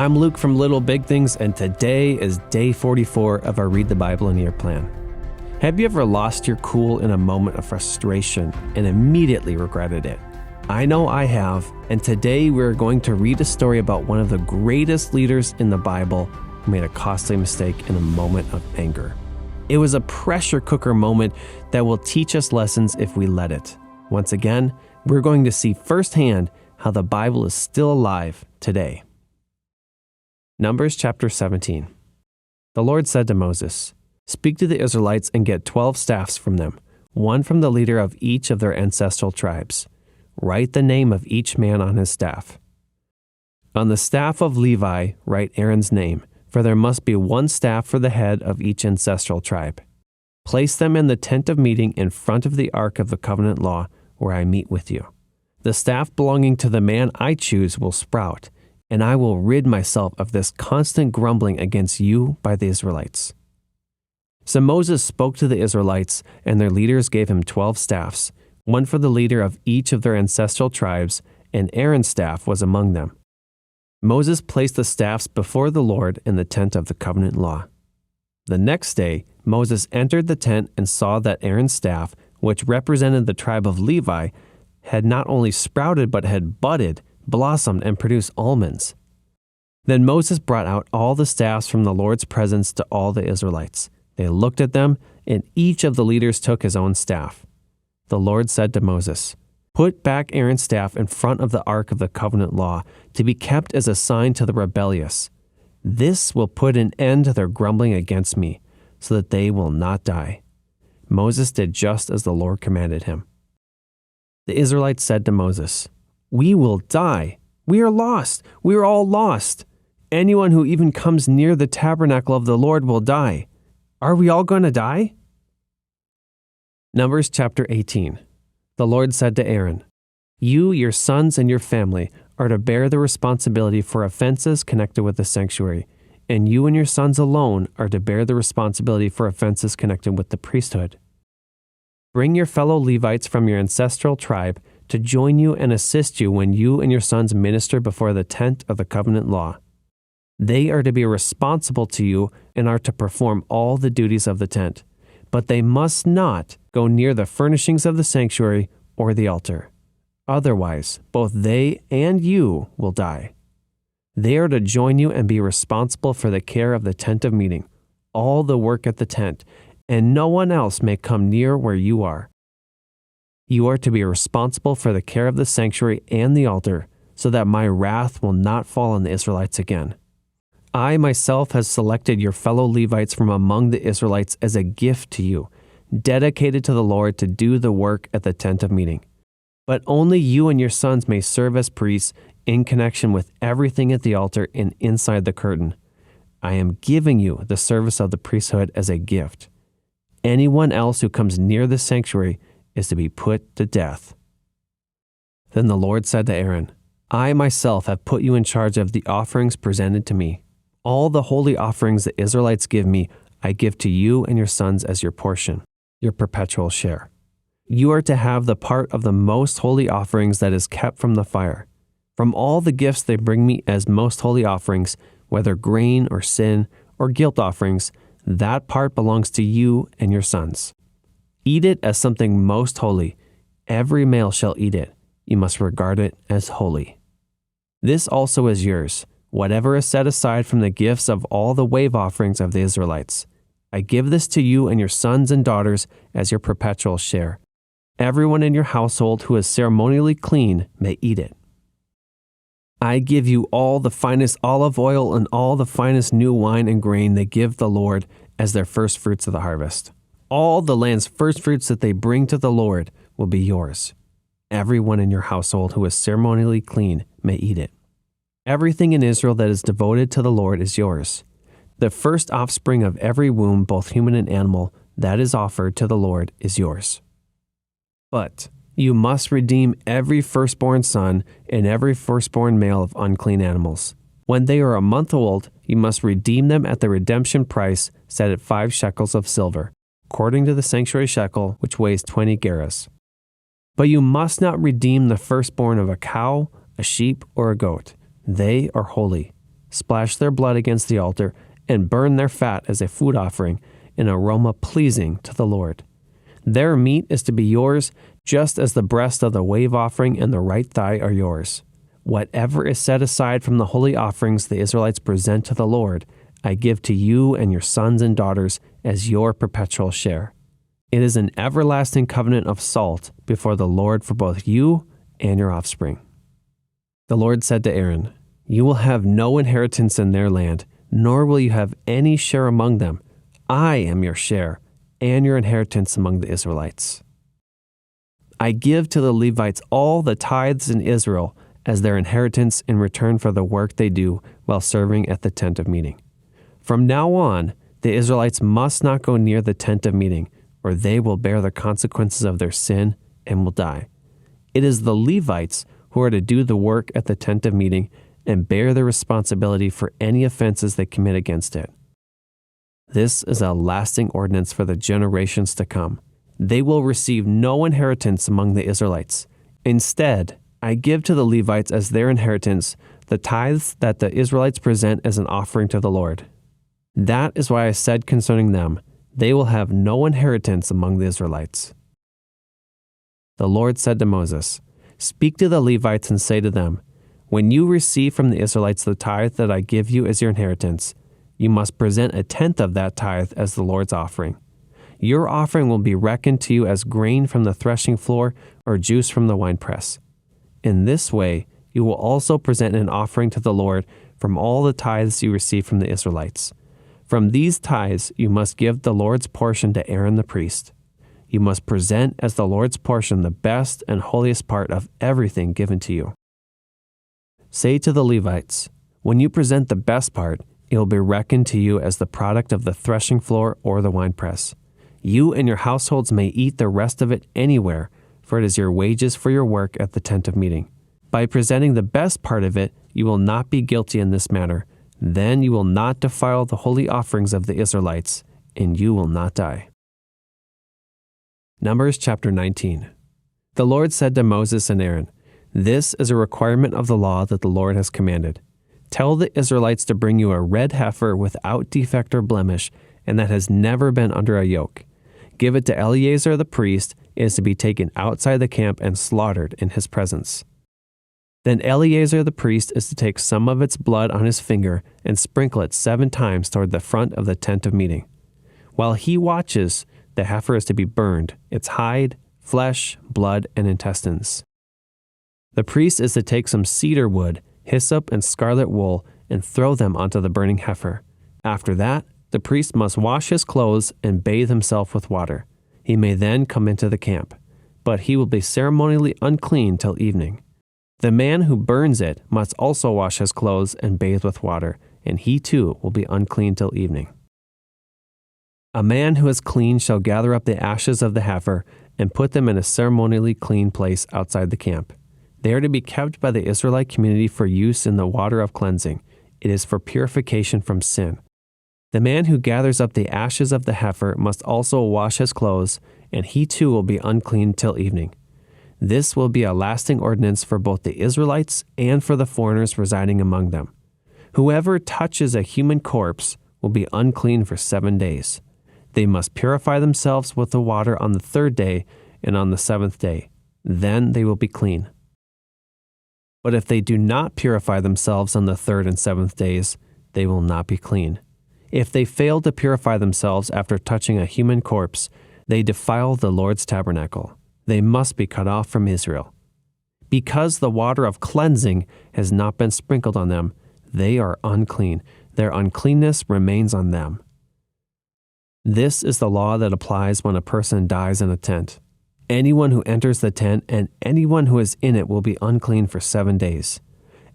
I'm Luke from Little Big Things, and today is day 44 of our Read the Bible in a Year plan. Have you ever lost your cool in a moment of frustration and immediately regretted it? I know I have, and today we're going to read a story about one of the greatest leaders in the Bible who made a costly mistake in a moment of anger. It was a pressure cooker moment that will teach us lessons if we let it. Once again, we're going to see firsthand how the Bible is still alive today. Numbers chapter 17. The Lord said to Moses, "Speak to the Israelites and get 12 staffs from them, one from the leader of each of their ancestral tribes. Write the name of each man on his staff. On the staff of Levi, write Aaron's name, for there must be one staff for the head of each ancestral tribe. Place them in the tent of meeting in front of the ark of the covenant law, where I meet with you. The staff belonging to the man I choose will sprout, and I will rid myself of this constant grumbling against you by the Israelites." So Moses spoke to the Israelites, and their leaders gave him 12 staffs, one for the leader of each of their ancestral tribes, and Aaron's staff was among them. Moses placed the staffs before the Lord in the tent of the covenant law. The next day, Moses entered the tent and saw that Aaron's staff, which represented the tribe of Levi, had not only sprouted but had budded, blossomed, and produced almonds. Then Moses brought out all the staffs from the Lord's presence to all the Israelites. They looked at them, and each of the leaders took his own staff. The Lord said to Moses, "Put back Aaron's staff in front of the ark of the covenant law, to be kept as a sign to the rebellious. This will put an end to their grumbling against me, so that they will not die." Moses did just as the Lord commanded him. The Israelites said to Moses, "We will die. We are lost. We are all lost. Anyone who even comes near the tabernacle of the Lord will die. Are we all going to die?" Numbers chapter 18. The Lord said to Aaron, "You, your sons, and your family are to bear the responsibility for offenses connected with the sanctuary, and you and your sons alone are to bear the responsibility for offenses connected with the priesthood. Bring your fellow Levites from your ancestral tribe to join you and assist you when you and your sons minister before the tent of the covenant law. They are to be responsible to you and are to perform all the duties of the tent, but they must not go near the furnishings of the sanctuary or the altar. Otherwise, both they and you will die. They are to join you and be responsible for the care of the tent of meeting, all the work at the tent, and no one else may come near where you are. You are to be responsible for the care of the sanctuary and the altar, so that my wrath will not fall on the Israelites again. I myself have selected your fellow Levites from among the Israelites as a gift to you, dedicated to the Lord to do the work at the tent of meeting. But only you and your sons may serve as priests in connection with everything at the altar and inside the curtain. I am giving you the service of the priesthood as a gift. Anyone else who comes near the sanctuary is to be put to death." Then the Lord said to Aaron, "I myself have put you in charge of the offerings presented to me. All the holy offerings the Israelites give me, I give to you and your sons as your portion, your perpetual share. You are to have the part of the most holy offerings that is kept from the fire. From all the gifts they bring me as most holy offerings, whether grain or sin or guilt offerings, that part belongs to you and your sons. Eat it as something most holy. Every male shall eat it. You must regard it as holy. This also is yours, whatever is set aside from the gifts of all the wave offerings of the Israelites. I give this to you and your sons and daughters as your perpetual share. Everyone in your household who is ceremonially clean may eat it. I give you all the finest olive oil and all the finest new wine and grain they give the Lord as their first fruits of the harvest. All the land's first fruits that they bring to the Lord will be yours. Everyone in your household who is ceremonially clean may eat it. Everything in Israel that is devoted to the Lord is yours. The first offspring of every womb, both human and animal, that is offered to the Lord is yours. But you must redeem every firstborn son and every firstborn male of unclean animals. When they are a month old, you must redeem them at the redemption price set at 5 shekels of silver, according to the sanctuary shekel, which weighs 20 gerahs. But you must not redeem the firstborn of a cow, a sheep, or a goat. They are holy. splash their blood against the altar, and burn their fat as a food offering, an aroma pleasing to the Lord. Their meat is to be yours, just as the breast of the wave offering and the right thigh are yours. Whatever is set aside from the holy offerings the Israelites present to the Lord, I give to you and your sons and daughters as your perpetual share. It is an everlasting covenant of salt before the Lord for both you and your offspring. The Lord said to Aaron, You will have no inheritance in their land, nor will you have any share among them. I am your share and your inheritance among the Israelites. I give to the Levites all the tithes in Israel as their inheritance in return for the work they do while serving at the tent of meeting. From now on, the Israelites must not go near the tent of meeting, or they will bear the consequences of their sin and will die. It is the Levites who are to do the work at the tent of meeting and bear the responsibility for any offenses they commit against it. This is a lasting ordinance for the generations to come. They will receive no inheritance among the Israelites. Instead, I give to the Levites as their inheritance the tithes that the Israelites present as an offering to the Lord. That is why I said concerning them, they will have no inheritance among the Israelites. The Lord said to Moses, Speak to the Levites and say to them, When you receive from the Israelites the tithe that I give you as your inheritance, you must present a tenth of that tithe as the Lord's offering. Your offering will be reckoned to you as grain from the threshing floor or juice from the winepress. In this way, you will also present an offering to the Lord from all the tithes you receive from the Israelites. From these tithes you must give the Lord's portion to Aaron the priest. You must present as the Lord's portion the best and holiest part of everything given to you. Say to the Levites, When you present the best part, it will be reckoned to you as the product of the threshing floor or the winepress. You and your households may eat the rest of it anywhere, for it is your wages for your work at the tent of meeting. By presenting the best part of it, you will not be guilty in this matter. Then you will not defile the holy offerings of the Israelites, and you will not die. Numbers chapter 19. The Lord said to Moses and Aaron, This is a requirement of the law that the Lord has commanded. Tell the Israelites to bring you a red heifer without defect or blemish, and that has never been under a yoke. Give it to Eleazar the priest. It is to be taken outside the camp and slaughtered in his presence. Then Eleazar the priest is to take some of its blood on his finger and sprinkle it 7 times toward the front of the tent of meeting. While he watches, the heifer is to be burned, its hide, flesh, blood, and intestines. The priest is to take some cedar wood, hyssop, and scarlet wool and throw them onto the burning heifer. After that, the priest must wash his clothes and bathe himself with water. He may then come into the camp, but he will be ceremonially unclean till evening. The man who burns it must also wash his clothes and bathe with water, and he too will be unclean till evening. A man who is clean shall gather up the ashes of the heifer and put them in a ceremonially clean place outside the camp. They are to be kept by the Israelite community for use in the water of cleansing. It is for purification from sin. The man who gathers up the ashes of the heifer must also wash his clothes, and he too will be unclean till evening. This will be a lasting ordinance for both the Israelites and for the foreigners residing among them. Whoever touches a human corpse will be unclean for 7 days. They must purify themselves with the water on the 3rd day and on the 7th day. Then they will be clean. But if they do not purify themselves on the 3rd and 7th days, they will not be clean. If they fail to purify themselves after touching a human corpse, they defile the Lord's tabernacle. They must be cut off from Israel. Because the water of cleansing has not been sprinkled on them, they are unclean. Their uncleanness remains on them. This is the law that applies when a person dies in a tent. Anyone who enters the tent and anyone who is in it will be unclean for 7 days.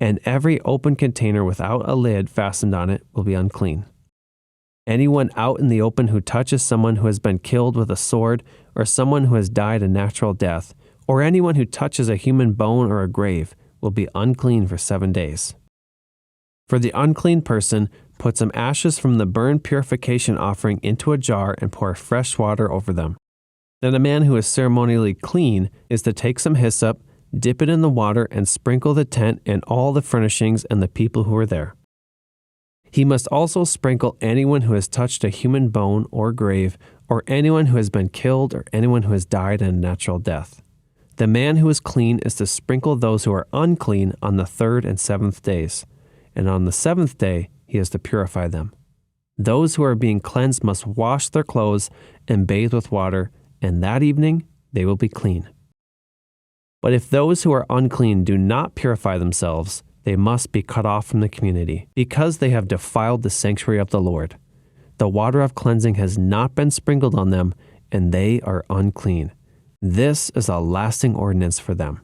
And every open container without a lid fastened on it will be unclean. Anyone out in the open who touches someone who has been killed with a sword, or someone who has died a natural death, or anyone who touches a human bone or a grave, will be unclean for 7 days. For the unclean person, put some ashes from the burn purification offering into a jar and pour fresh water over them. Then a man who is ceremonially clean is to take some hyssop, dip it in the water, and sprinkle the tent and all the furnishings and the people who are there. He must also sprinkle anyone who has touched a human bone or grave, or anyone who has been killed, or anyone who has died a natural death. The man who is clean is to sprinkle those who are unclean on the 3rd and 7th days, and on the 7th day he is to purify them. Those who are being cleansed must wash their clothes and bathe with water, and that evening they will be clean. But if those who are unclean do not purify themselves, they must be cut off from the community, because they have defiled the sanctuary of the Lord. The water of cleansing has not been sprinkled on them, and they are unclean. This is a lasting ordinance for them.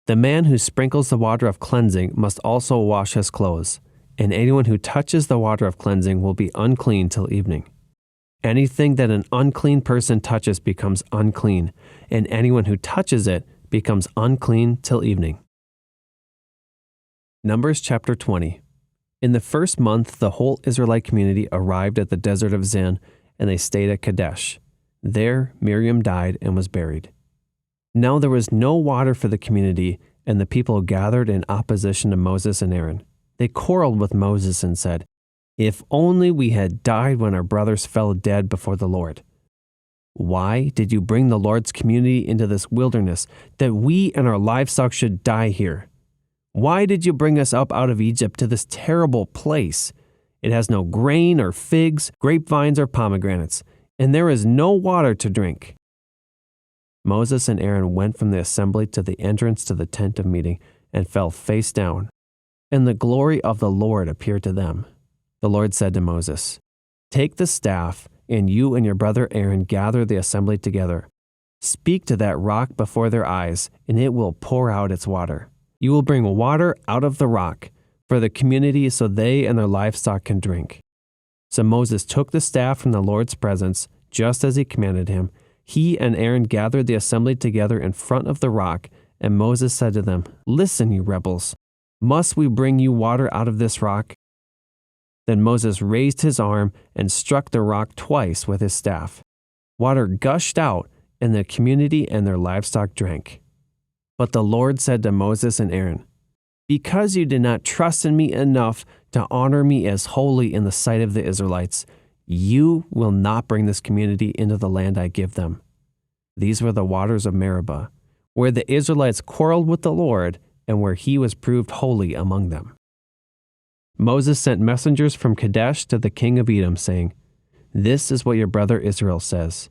The man who sprinkles the water of cleansing must also wash his clothes, and anyone who touches the water of cleansing will be unclean till evening. Anything that an unclean person touches becomes unclean, and anyone who touches it becomes unclean till evening. Numbers chapter 20. In the first month, the whole Israelite community arrived at the desert of Zin, and they stayed at Kadesh. There, Miriam died and was buried. Now there was no water for the community, and the people gathered in opposition to Moses and Aaron. They quarreled with Moses and said, "If only we had died when our brothers fell dead before the Lord. Why did you bring the Lord's community into this wilderness, that we and our livestock should die here? Why did you bring us up out of Egypt to this terrible place? It has no grain or figs, grapevines or pomegranates, and there is no water to drink." Moses and Aaron went from the assembly to the entrance to the tent of meeting and fell face down, and the glory of the Lord appeared to them. The Lord said to Moses, "Take the staff, and you and your brother Aaron gather the assembly together. Speak to that rock before their eyes, and it will pour out its water. You will bring water out of the rock for the community so they and their livestock can drink." So Moses took the staff from the Lord's presence, just as he commanded him. He and Aaron gathered the assembly together in front of the rock, and Moses said to them, "Listen, you rebels, must we bring you water out of this rock?" Then Moses raised his arm and struck the rock twice with his staff. Water gushed out, and the community and their livestock drank. But the Lord said to Moses and Aaron, "Because you did not trust in me enough to honor me as holy in the sight of the Israelites, you will not bring this community into the land I give them." These were the waters of Meribah, where the Israelites quarreled with the Lord and where he was proved holy among them. Moses sent messengers from Kadesh to the king of Edom, saying, "This is what your brother Israel says.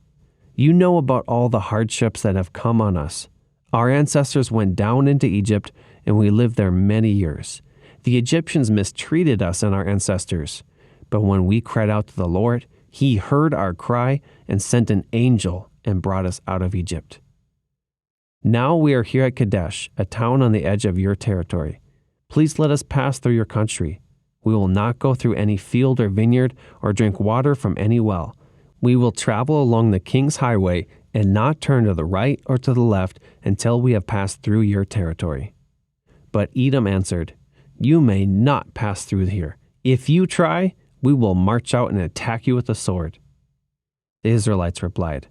You know about all the hardships that have come on us. Our ancestors went down into Egypt, and we lived there many years. The Egyptians mistreated us and our ancestors. But when we cried out to the Lord, he heard our cry and sent an angel and brought us out of Egypt. Now we are here at Kadesh, a town on the edge of your territory. Please let us pass through your country. We will not go through any field or vineyard or drink water from any well. We will travel along the king's highway and not turn to the right or to the left until we have passed through your territory." But Edom answered, "You may not pass through here. If you try, we will march out and attack you with the sword." The Israelites replied,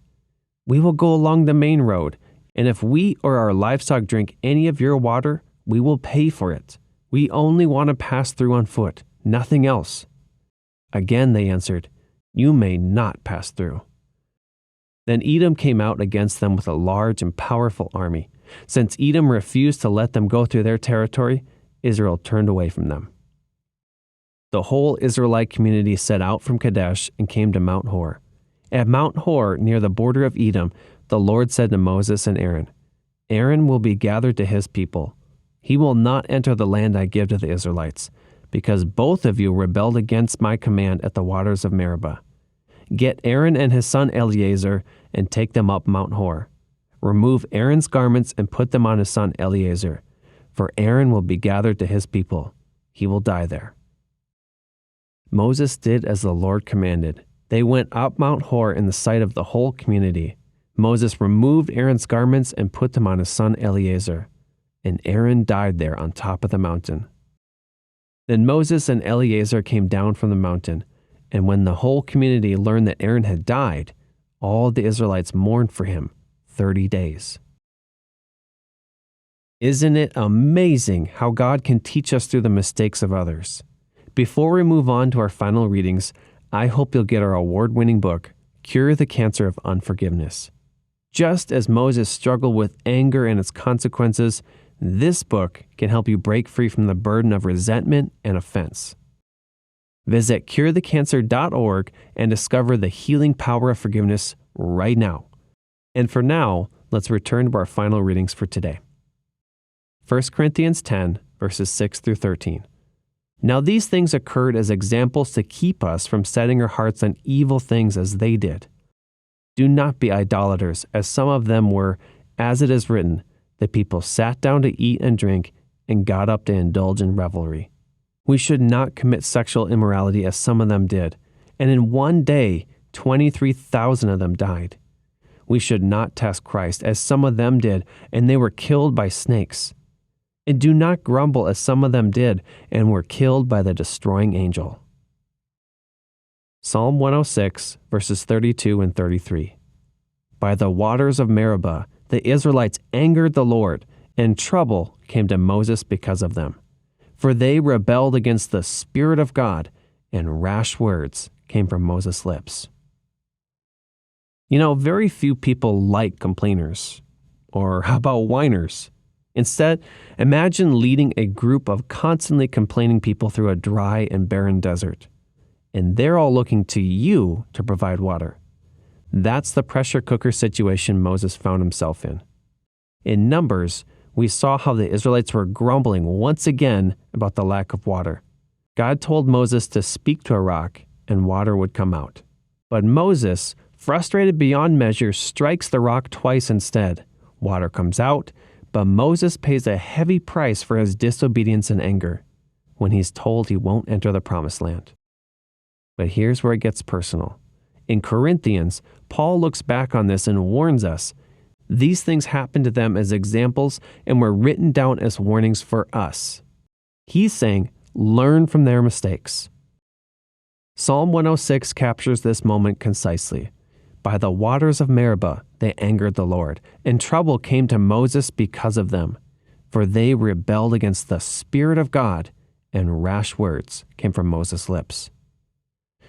"We will go along the main road, and if we or our livestock drink any of your water, we will pay for it. We only want to pass through on foot, nothing else." Again they answered, "You may not pass through." Then Edom came out against them with a large and powerful army. Since Edom refused to let them go through their territory, Israel turned away from them. The whole Israelite community set out from Kadesh and came to Mount Hor. At Mount Hor, near the border of Edom, the Lord said to Moses and Aaron, "Aaron will be gathered to his people. He will not enter the land I give to the Israelites, because both of you rebelled against my command at the waters of Meribah. Get Aaron and his son Eleazar and take them up Mount Hor. Remove Aaron's garments and put them on his son Eleazar, for Aaron will be gathered to his people. He will die there." Moses did as the Lord commanded. They went up Mount Hor in the sight of the whole community. Moses removed Aaron's garments and put them on his son Eleazar, and Aaron died there on top of the mountain. Then Moses and Eleazar came down from the mountain, and when the whole community learned that Aaron had died, all the Israelites mourned for him 30 days. Isn't it amazing how God can teach us through the mistakes of others? Before we move on to our final readings, I hope you'll get our award-winning book, Cure the Cancer of Unforgiveness. Just as Moses struggled with anger and its consequences, this book can help you break free from the burden of resentment and offense. Visit curethecancer.org and discover the healing power of forgiveness right now. And for now, let's return to our final readings for today. 1 Corinthians 10, verses 6 through 13. Now these things occurred as examples to keep us from setting our hearts on evil things as they did. Do not be idolaters, as some of them were, as it is written, the people sat down to eat and drink and got up to indulge in revelry. We should not commit sexual immorality as some of them did, and in one day 23,000 of them died. We should not test Christ as some of them did, and they were killed by snakes. And do not grumble as some of them did, and were killed by the destroying angel. Psalm 106, verses 32 and 33. By the waters of Meribah, the Israelites angered the Lord, and trouble came to Moses because of them. For they rebelled against the Spirit of God, and rash words came from Moses' lips. You know, very few people like complainers. Or how about whiners? Instead, imagine leading a group of constantly complaining people through a dry and barren desert. And they're all looking to you to provide water. That's the pressure cooker situation Moses found himself in. In Numbers, we saw how the Israelites were grumbling once again about the lack of water. God told Moses to speak to a rock and water would come out. But Moses, frustrated beyond measure, strikes the rock twice instead. Water comes out, but Moses pays a heavy price for his disobedience and anger when he's told he won't enter the promised land. But here's where it gets personal. In Corinthians, Paul looks back on this and warns us. These things happened to them as examples and were written down as warnings for us. He's saying, learn from their mistakes. Psalm 106 captures this moment concisely. By the waters of Meribah, they angered the Lord, and trouble came to Moses because of them. For they rebelled against the Spirit of God, and rash words came from Moses' lips.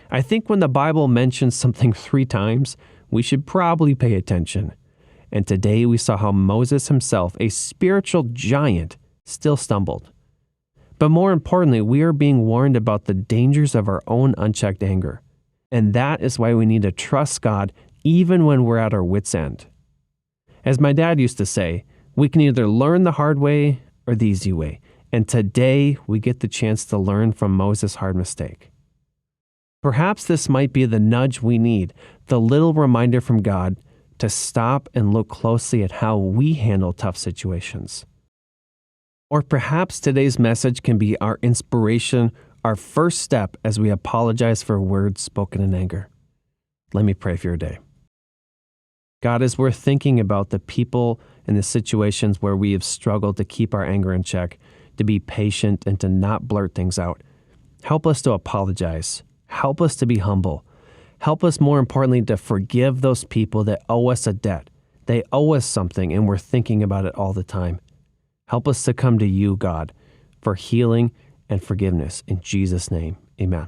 I think when the Bible mentions something 3 times, we should probably pay attention. And today we saw how Moses himself, a spiritual giant, still stumbled. But more importantly, we are being warned about the dangers of our own unchecked anger. And that is why we need to trust God even when we're at our wits' end. As my dad used to say, we can either learn the hard way or the easy way. And today we get the chance to learn from Moses' hard mistake. Perhaps this might be the nudge we need, the little reminder from God to stop and look closely at how we handle tough situations. Or perhaps today's message can be our inspiration, our first step as we apologize for words spoken in anger. Let me pray for your day. God, as we're thinking about the people and the situations where we have struggled to keep our anger in check, to be patient and to not blurt things out, help us to apologize. Help us to be humble. Help us, more importantly, to forgive those people that owe us a debt. They owe us something and we're thinking about it all the time. Help us to come to you, God, for healing and forgiveness. In Jesus' name, amen.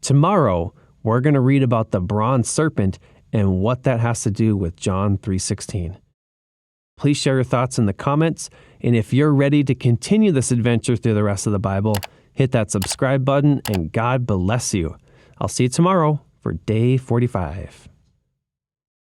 Tomorrow, we're going to read about the bronze serpent and what that has to do with John 3:16. Please share your thoughts in the comments, and if you're ready to continue this adventure through the rest of the Bible, hit that subscribe button, and God bless you. I'll see you tomorrow for day 45.